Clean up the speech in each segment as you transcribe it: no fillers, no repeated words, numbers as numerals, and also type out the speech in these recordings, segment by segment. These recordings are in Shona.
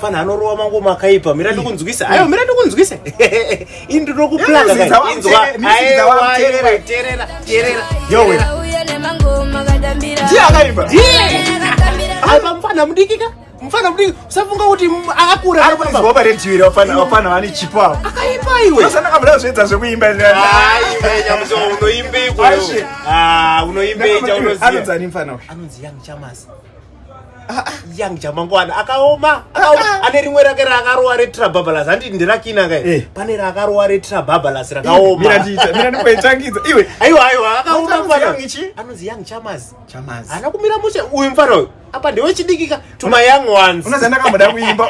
fana anorowa mango makaipa mira ndikunzwisa ayo mira ndikunzwisa indiro kuplaka kai inzwa ayo terera yowe dia akaiba apa mfana mudikika mfana mudiki usafunga kuti akakura ari kuzoba retiwira wafana vani chipo akaipa iwe usana kamera zvoita zvekuimba ai nyamuzo unoimbe iko unoimbe unoziya anonzani mfana anonzi Young Chamaz Young Chamangwana akaoma ane rimwe rake rakarowa retrababalas handi ndirakina kai pane rakarowa retrababalas rakaoma mira ndikoitangidza iwe aiwa akaoma mfana anonzi Young Chamaz ana kumira mushe uyu mfana uyu apa ndiwe chidikika tuma young ones unazanda kamboda kuimba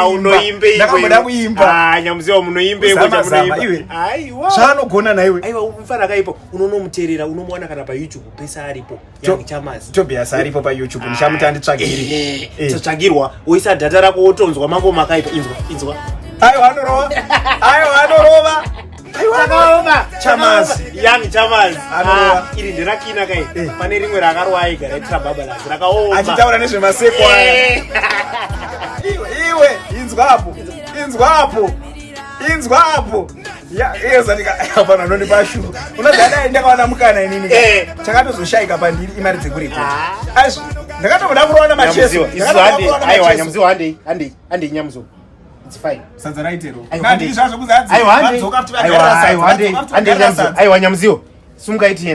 unoimbe ndakamboda kuimba nyamuziwa munoimbe iko chamunoimba aiwa zvanogona na iwe aiwa mfana kaipo unonomuterera unomwana kana pa YouTube pesa aripo Young Chamaz Tobias aripo pa YouTube nishamutandi tsvagiri tsvagirwa oisa data rako otonzwa mango makaipa inzwa aiwa anorova Sakaoma Chamaz Young Chamaz iri ndirakina kai pane rimwe rakarowa aiga retrababalas rakaoma achitaura nezvemaseko aya iwe inzwapo yaezanika apana noni pashu unozada ndakaona mukana inini chakatozoshaika pandiri imari dzekureta azvo ndakatoda kurowana macheso aiwa nyamuziwa handi nyamuzo it's fine sanza raitero aiwa nyamuziwa sumukaiti